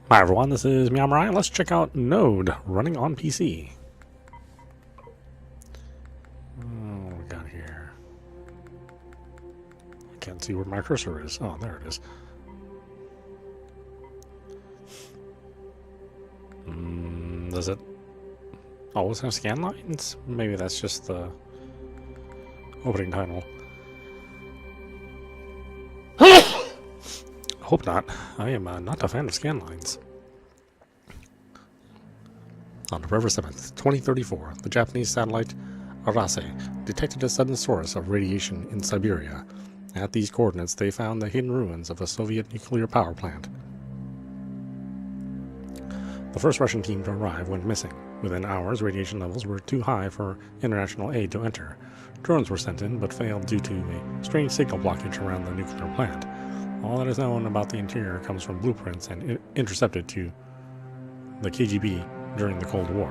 Hi everyone, this is meowmurai. Let's check out N.O.D.E running on PC. What do we got here? I can't see where my cursor is. Oh, there it is. Does it always have scan lines? Maybe that's just the opening title. Hope not. I am not a fan of scan lines. On November 7th, 2034, the Japanese satellite Arase detected a sudden source of radiation in Siberia. At these coordinates, they found the hidden ruins of a Soviet nuclear power plant. The first Russian team to arrive went missing. Within hours, radiation levels were too high for international aid to enter. Drones were sent in, but failed due to a strange signal blockage around the nuclear plant. All that is known about the interior comes from blueprints and intercepted to the KGB during the Cold War.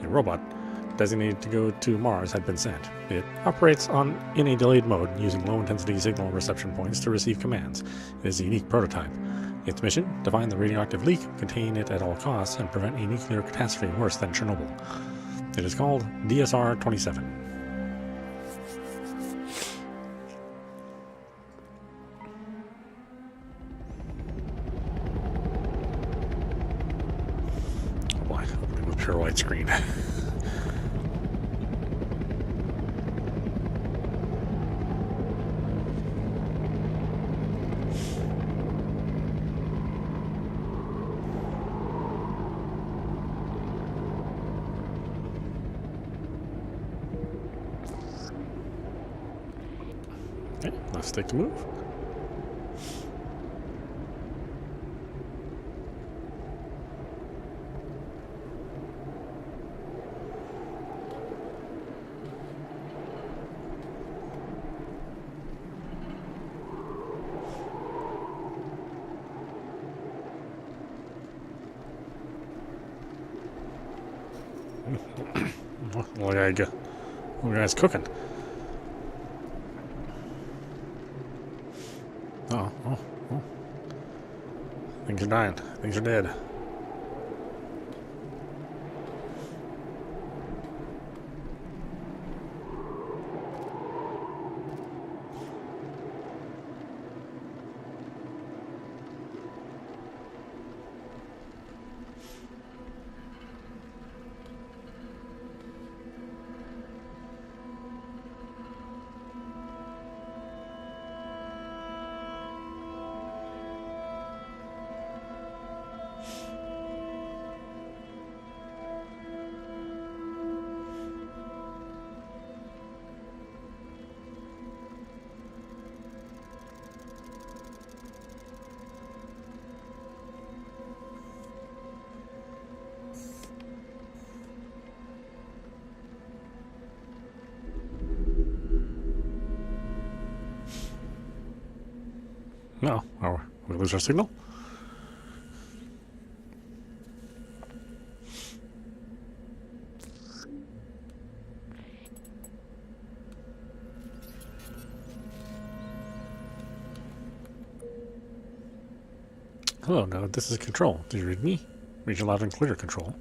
A robot designated to go to Mars had been sent. It operates in a delayed mode using low-intensity signal reception points to receive commands. It is a unique prototype. Its mission: to find the radioactive leak, contain it at all costs, and prevent a nuclear catastrophe worse than Chernobyl. It is called DSR-27. Opening with pure white screen. Okay, let's take the move. Look guy's cooking. Oh. Things are dying. Things are dead. No. Oh, we lose our signal? Hello, N.O.D.E. This is Control. Did you read me? Read you loud and clear, Control.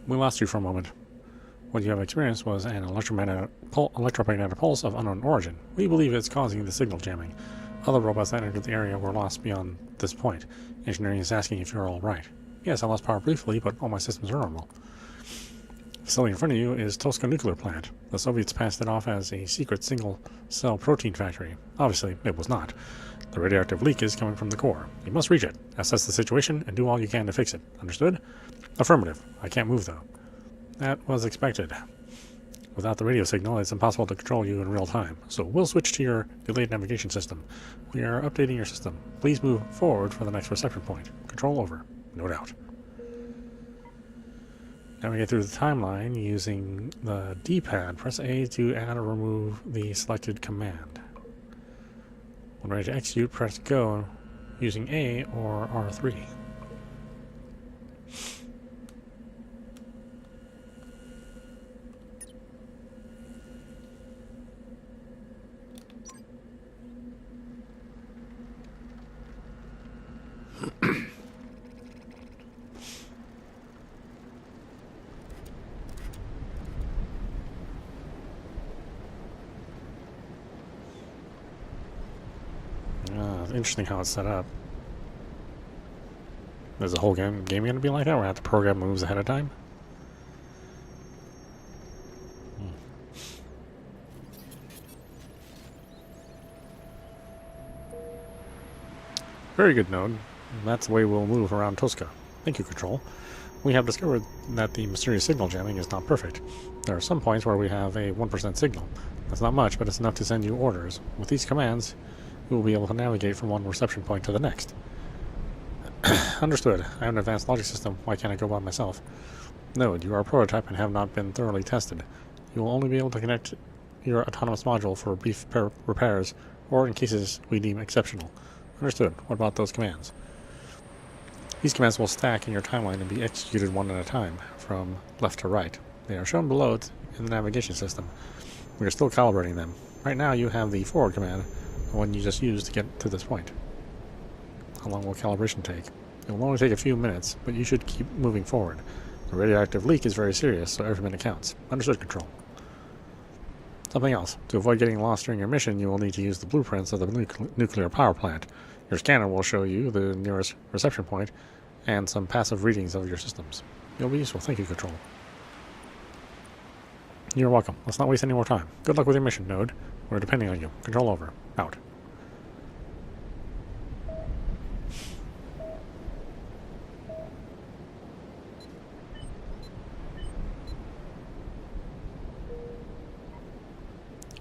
We lost you for a moment. What you have experienced was an electromagnetic pulse of unknown origin. We believe it's causing the signal jamming. Other robots that entered the area were lost beyond this point. Engineering is asking if you're all right. Yes, I lost power briefly, but all my systems are normal. The facility in front of you is Tosca Nuclear Plant. The Soviets passed it off as a secret single-cell protein factory. Obviously, it was not. The radioactive leak is coming from the core. You must reach it, assess the situation, and do all you can to fix it. Understood? Affirmative. I can't move, though. That was expected. Without the radio signal, it's impossible to control you in real time, so we'll switch to your delayed navigation system. We are updating your system. Please move forward for the next reception point. Control over. No doubt. Navigate through the timeline using the D-pad. Press A to add or remove the selected command. When ready to execute, press Go using A or R3. interesting how it's set up. Is the whole game going to be like that, where I have to program moves ahead of time? Very good, N.O.D.E. That's the way we'll move around Tosca. Thank you, Control. We have discovered that the mysterious signal jamming is not perfect. There are some points where we have a 1% signal. That's not much, but it's enough to send you orders. With these commands, we will be able to navigate from one reception point to the next. Understood. I have an advanced logic system. Why can't I go by myself? N.O.D., you are a prototype and have not been thoroughly tested. You will only be able to connect your autonomous module for brief repairs or in cases we deem exceptional. Understood. What about those commands? These commands will stack in your timeline and be executed one at a time, from left to right. They are shown below in the navigation system. We are still calibrating them. Right now you have the forward command, the one you just used to get to this point. How long will calibration take? It will only take a few minutes, but you should keep moving forward. The radioactive leak is very serious, so every minute counts. Understood, Control. Something else. To avoid getting lost during your mission, you will need to use the blueprints of the nuclear power plant. Your scanner will show you the nearest reception point and some passive readings of your systems. It'll be useful. Thank you, Control. You're welcome. Let's not waste any more time. Good luck with your mission, N.O.D.E. We're depending on you. Control over. Out.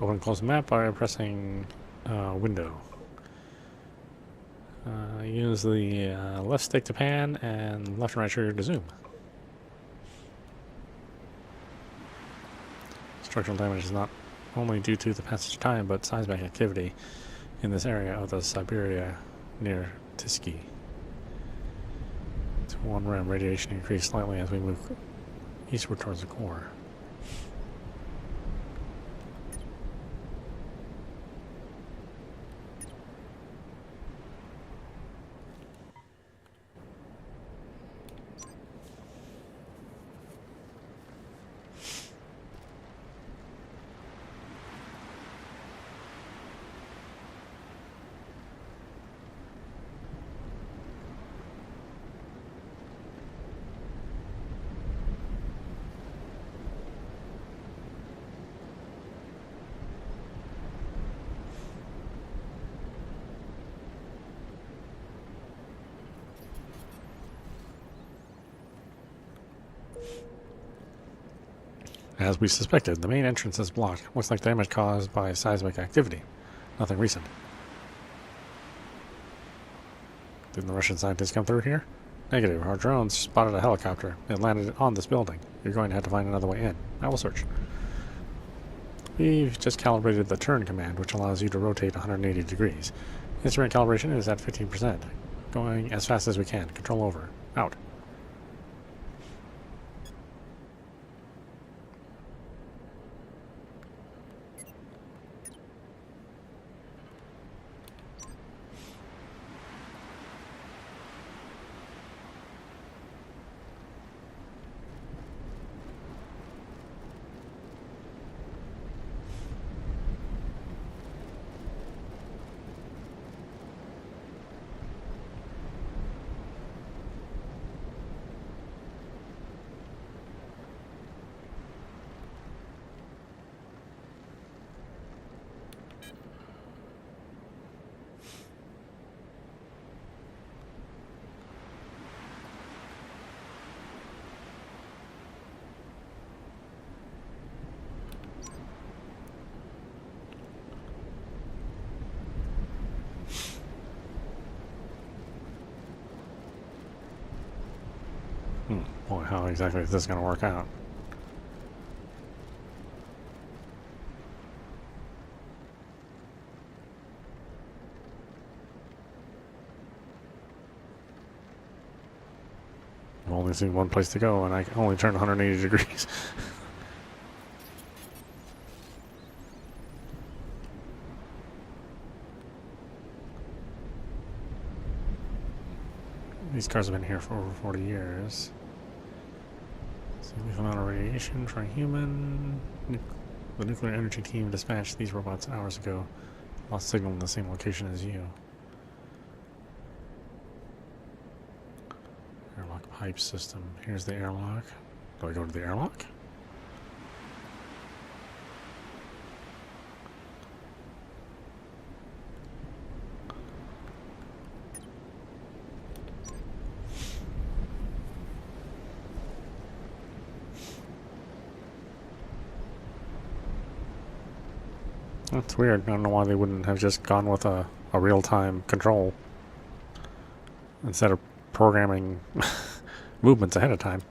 Open and close the map by pressing window. Use the left stick to pan and left and right trigger to zoom. Structural damage is not only due to the passage of time, but seismic activity in this area of the Siberia near Tiski. To 1 rem, radiation increased slightly as we move eastward towards the core. As we suspected, the main entrance is blocked. Looks like damage caused by seismic activity. Nothing recent. Didn't the Russian scientists come through here? Negative. Our drones spotted a helicopter. It landed on this building. You're going to have to find another way in. I will search. We've just calibrated the turn command, which allows you to rotate 180 degrees. Instrument calibration is at 15%. Going as fast as we can. Control over. Out. Boy, how exactly is this going to work out? I've only seen one place to go, and I only turned 180 degrees. These cars have been here for over 40 years. Significant amount of radiation for a human. The nuclear energy team dispatched these robots hours ago. Lost signal in the same location as you. Pipe system. Here's the airlock. Do I go to the airlock? That's weird. I don't know why they wouldn't have just gone with a real-time control instead of programming movements ahead of time.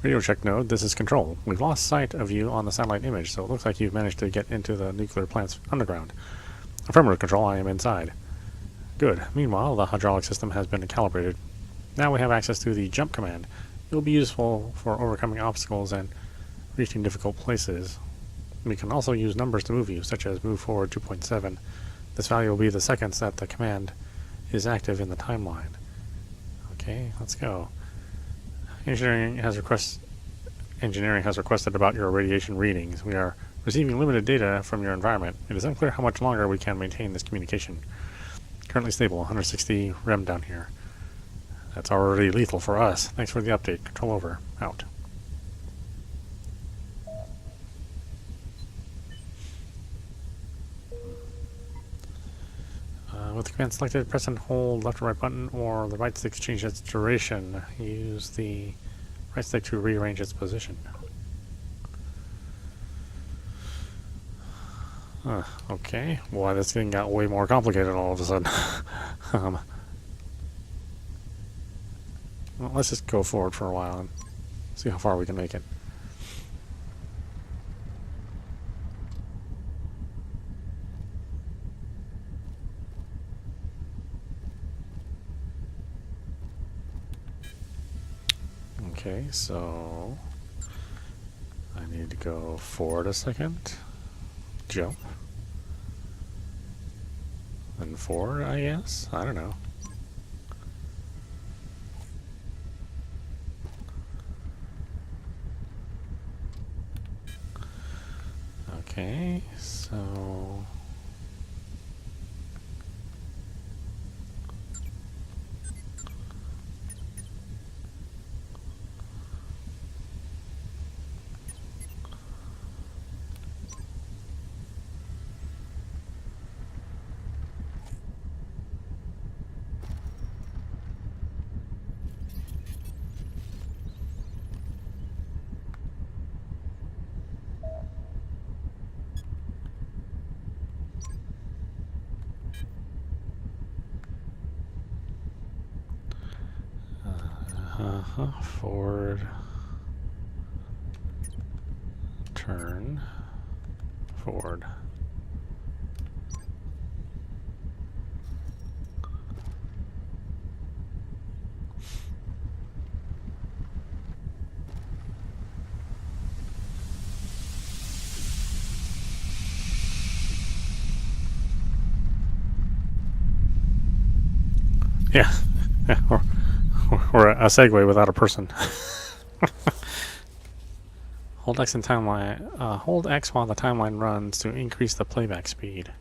Radio check node, this is control. We've lost sight of you on the satellite image, so it looks like you've managed to get into the nuclear plant's underground. Affirmative control, I am inside. Good. Meanwhile, the hydraulic system has been calibrated. Now we have access to the jump command. It will be useful for overcoming obstacles and reaching difficult places. We can also use numbers to move you, such as move forward 2.7. This value will be the seconds that the command is active in the timeline. Okay, let's go. Engineering has requested about your radiation readings. We are receiving limited data from your environment. It is unclear how much longer we can maintain this communication. Currently stable, 160 rem down here. That's already lethal for us. Thanks for the update. Control over. Out. With the command selected, press and hold left or right button, or the right stick to change its duration. Use the right stick to rearrange its position. Okay. Boy, this thing got way more complicated all of a sudden. Well, let's just go forward for a while and see how far we can make it. Okay, so I need to go forward a second, jump, and forward, I guess? I don't know. Okay, so forward, turn, forward. Yeah, yeah, or a Segway without a person. Hold X in timeline. Hold X while the timeline runs to increase the playback speed.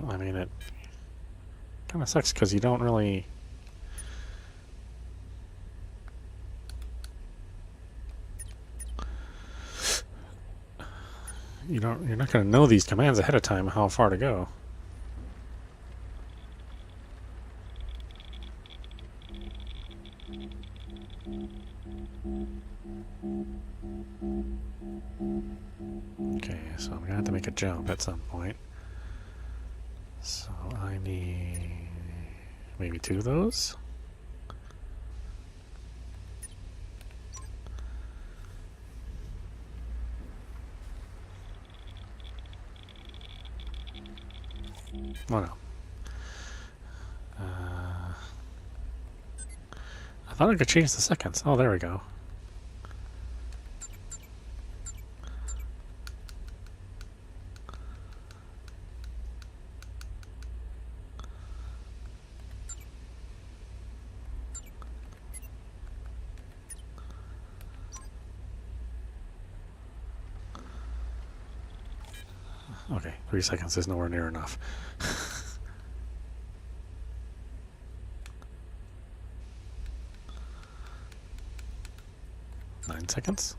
I mean, it kind of sucks because you don't really. You're not going to know these commands ahead of time how far to go. Okay, so I'm going to have to make a jump at some point. So I need maybe 2 of those. Oh no. I thought I could change the seconds. Oh, there we go. Okay, 3 seconds is nowhere near enough. 9 seconds.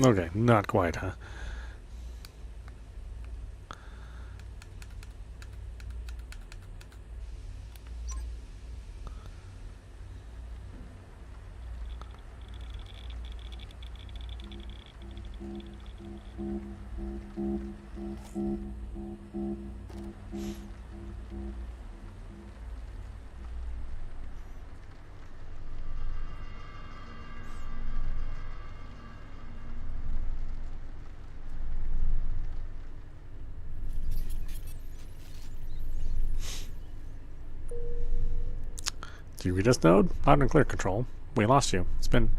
Okay, not quite, huh? Do you read us, N.O.D.E? Loud and clear, Control. We lost you. It's been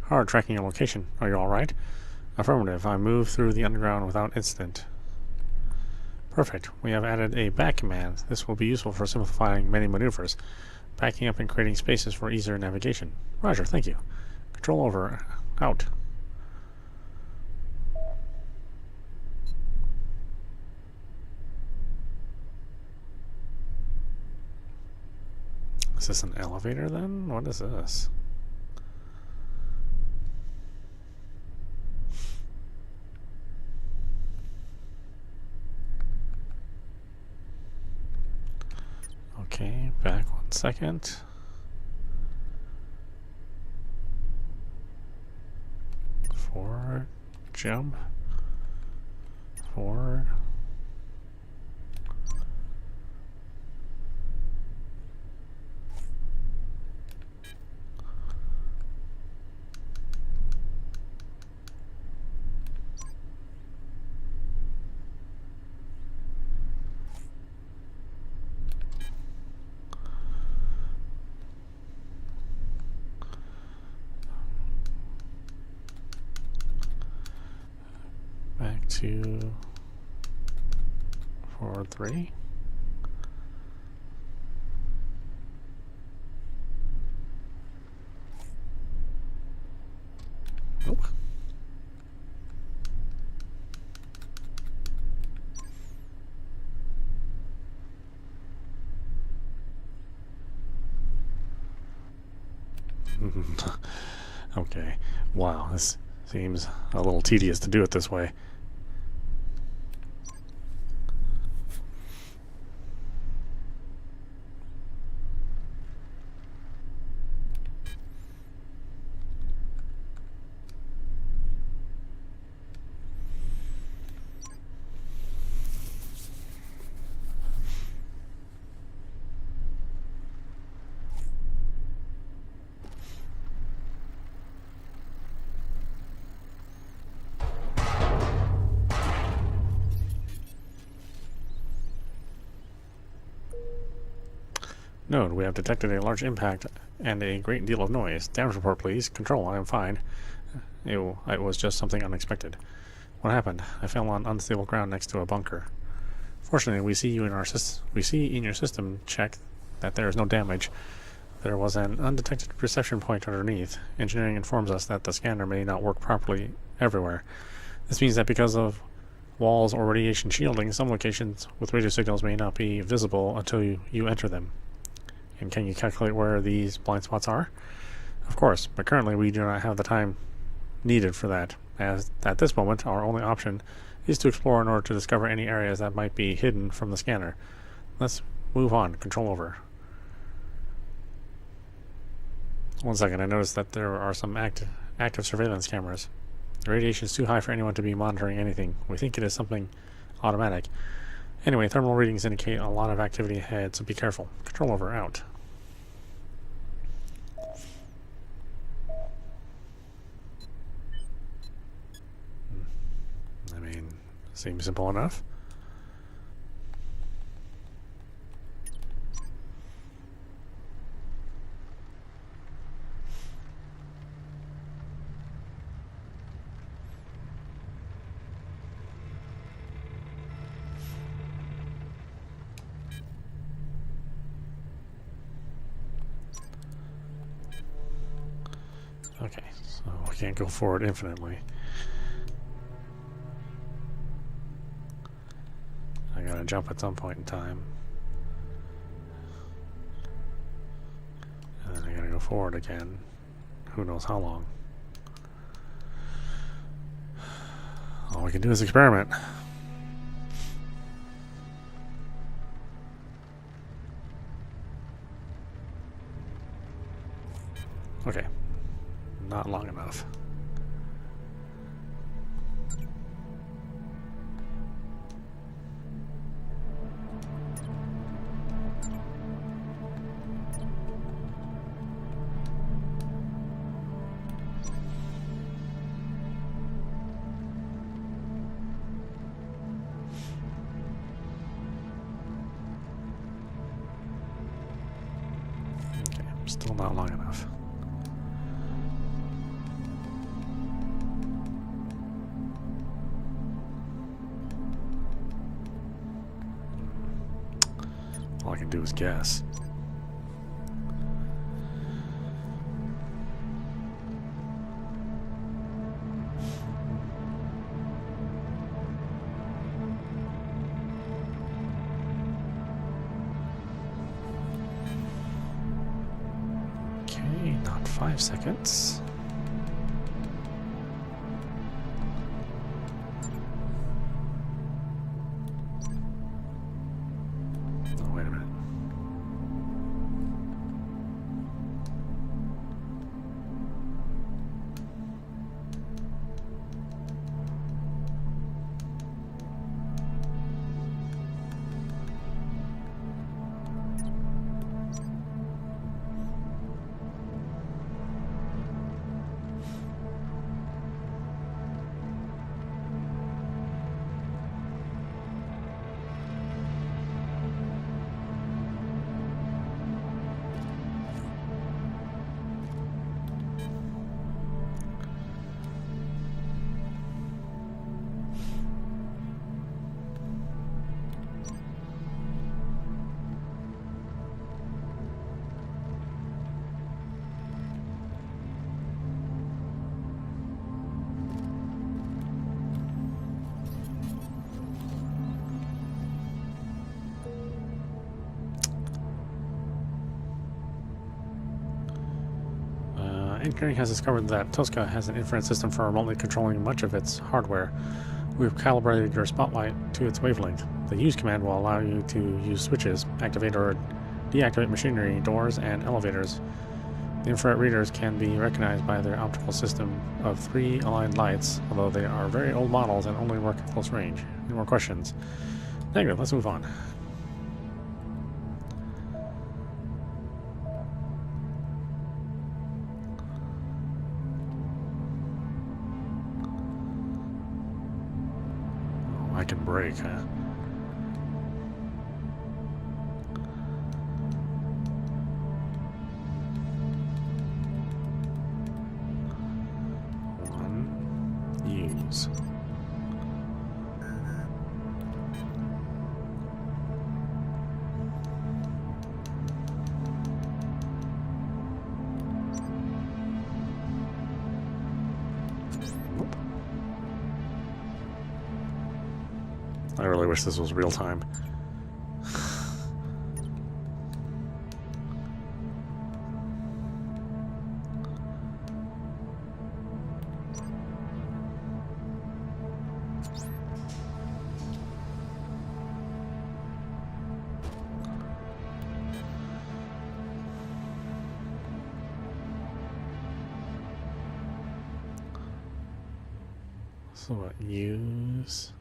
hard tracking your location. Are you alright? Affirmative. I moved through the underground without incident. Perfect. We have added a back command. This will be useful for simplifying many maneuvers, backing up and creating spaces for easier navigation. Roger, thank you. Control over. Out. Is this an elevator then? What is this? Okay, back 1 second. Forward, jump, forward. Back to forward 3. Nope. Okay. Wow, this seems a little tedious to do it this way. N.O.D.E, we have detected a large impact and a great deal of noise. Damage report, please. Control, I am fine. It was just something unexpected. What happened? I fell on unstable ground next to a bunker. Fortunately, we see in your system check that there is no damage. There was an undetected reception point underneath. Engineering informs us that the scanner may not work properly everywhere. This means that because of walls or radiation shielding, some locations with radio signals may not be visible until you enter them. And can you calculate where these blind spots are? Of course, but currently we do not have the time needed for that, as at this moment our only option is to explore in order to discover any areas that might be hidden from the scanner. Let's move on. Control over. 1 second, I noticed that there are some active surveillance cameras. The radiation is too high for anyone to be monitoring anything. We think it is something automatic. Anyway, thermal readings indicate a lot of activity ahead, so be careful. Control over out. I mean, seems simple enough. Okay, so we can't go forward infinitely. I gotta jump at some point in time. And then I gotta go forward again. Who knows how long. All we can do is experiment. Okay. Not long enough. Okay, still not long enough. All I can do is guess. Okay, not 5 seconds. Oh, wait a minute. Engineering has discovered that Tosca has an infrared system for remotely controlling much of its hardware. We've calibrated your spotlight to its wavelength. The use command will allow you to use switches, activate or deactivate machinery, doors, and elevators. The infrared readers can be recognized by their optical system of 3 aligned lights, although they are very old models and only work at close range. Any more questions? Negative, let's move on. I can break, huh? Use. I really wish this was real time. So what? Use,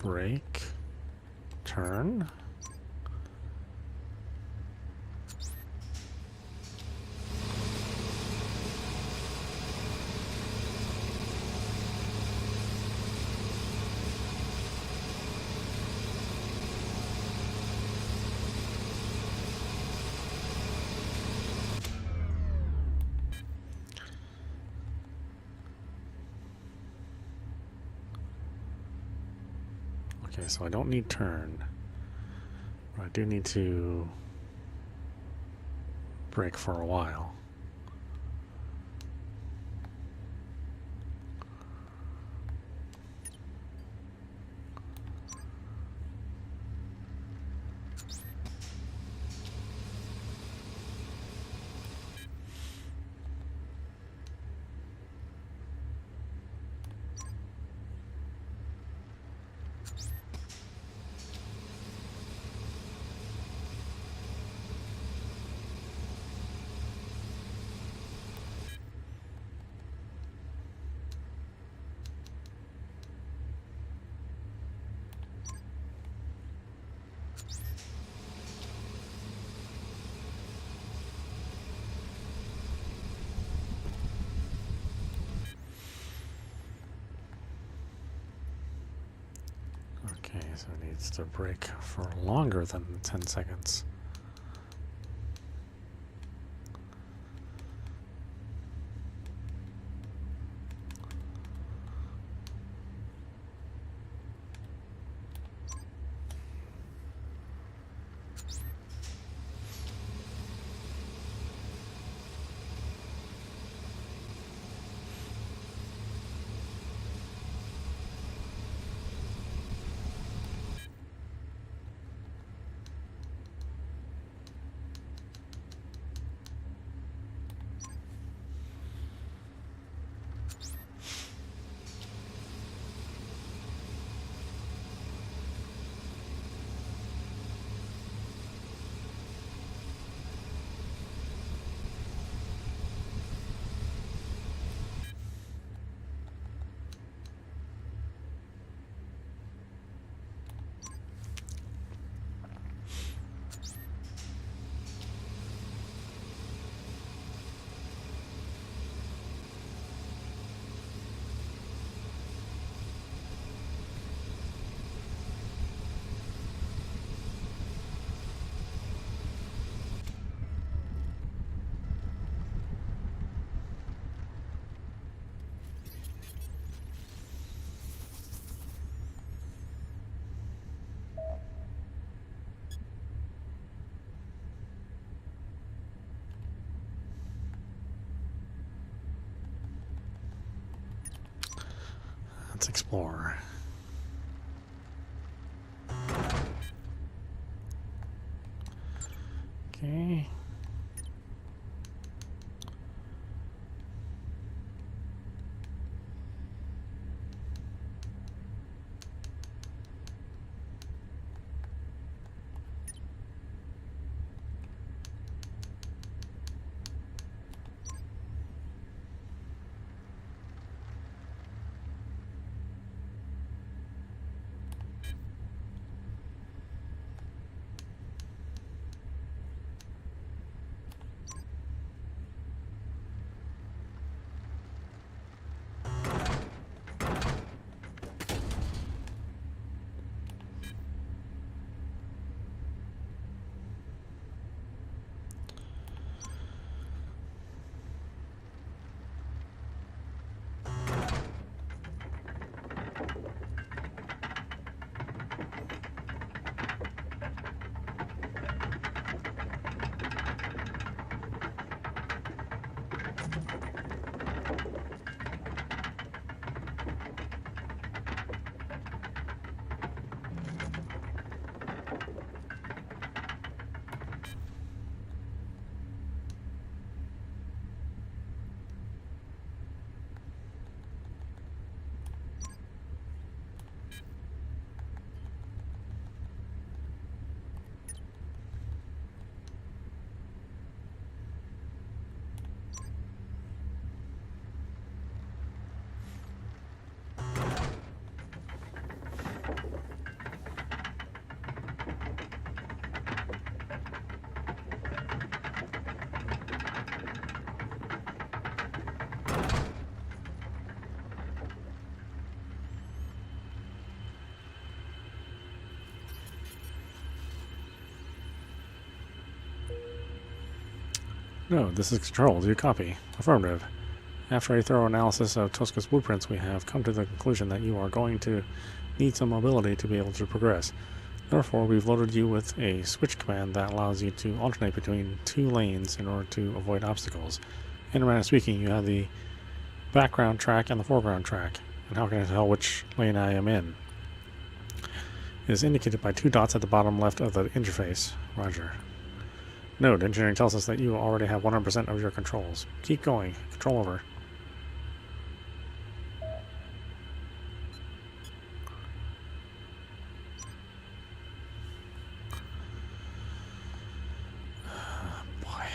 break, turn. Okay, so I don't need turn. But I do need to break for a while. Okay, so it needs to break for longer than 10 seconds. Let's explore. Okay. No, this is Control. Do you copy? Affirmative. After a thorough analysis of Tosca's blueprints, we have come to the conclusion that you are going to need some mobility to be able to progress. Therefore, we've loaded you with a switch command that allows you to alternate between 2 lanes in order to avoid obstacles. In a manner of speaking, you have the background track and the foreground track. And how can I tell which lane I am in? It is indicated by 2 dots at the bottom left of the interface. Roger. N.O.D.E. Engineering tells us that you already have 100% of your controls. Keep going. Control over. Boy.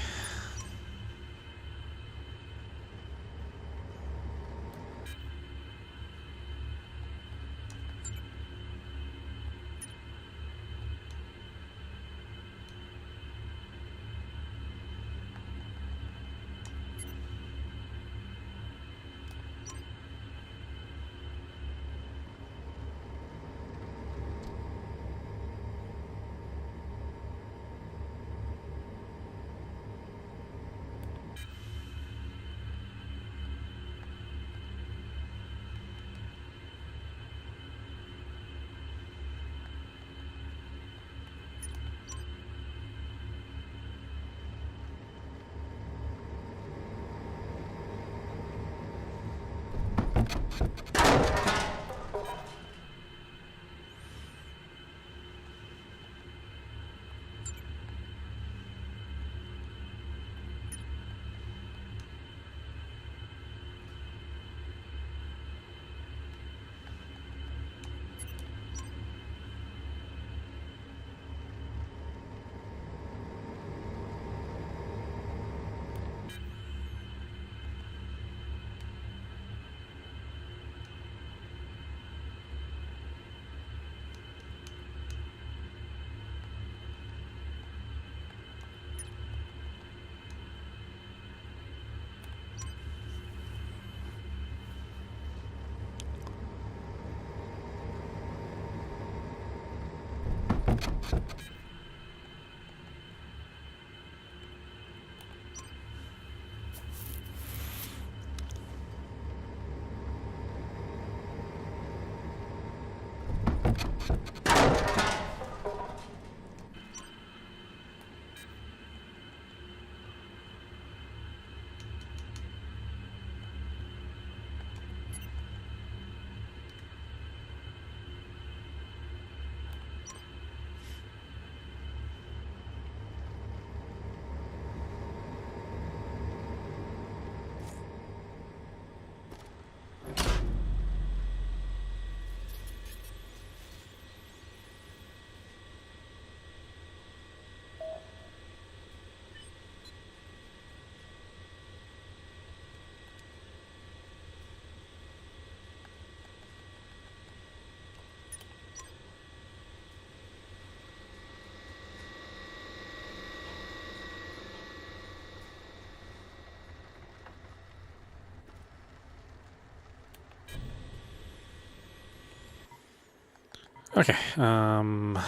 Okay, why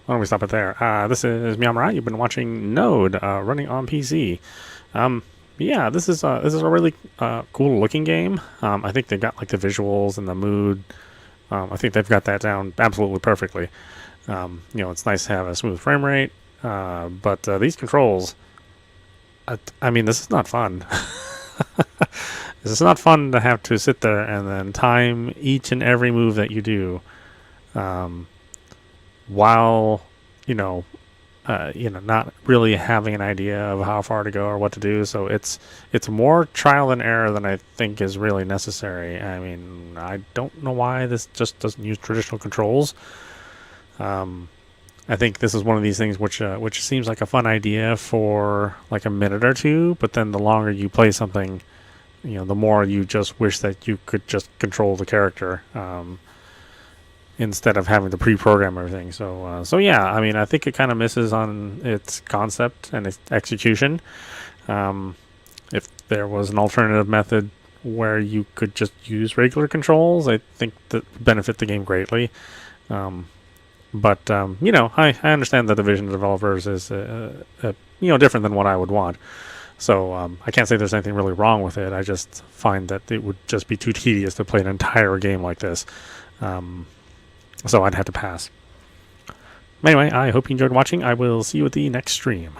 don't we stop it there? This is meowmurai. You've been watching N.O.D.E. Running on PC. Yeah, this is a really cool looking game. I think they got like the visuals and the mood. I think they've got that down absolutely perfectly. It's nice to have a smooth frame rate, but these controls, I mean, this is not fun. This is not fun to have to sit there and then time each and every move that you do, while not really having an idea of how far to go or what to do. So it's more trial and error than I think is really necessary. I mean, I don't know why this just doesn't use traditional controls. I think this is one of these things which seems like a fun idea for like a minute or two, but then the longer you play something, the more you just wish that you could just control the character, instead of having to pre-program everything. So yeah, I mean, I think it kind of misses on its concept and its execution. If there was an alternative method where you could just use regular controls, I think that would benefit the game greatly. But you know, I understand that the vision of developers is you know, different than what I would want. So I can't say there's anything really wrong with it. I just find that it would just be too tedious to play an entire game like this. So I'd have to pass. Anyway, I hope you enjoyed watching. I will see you at the next stream.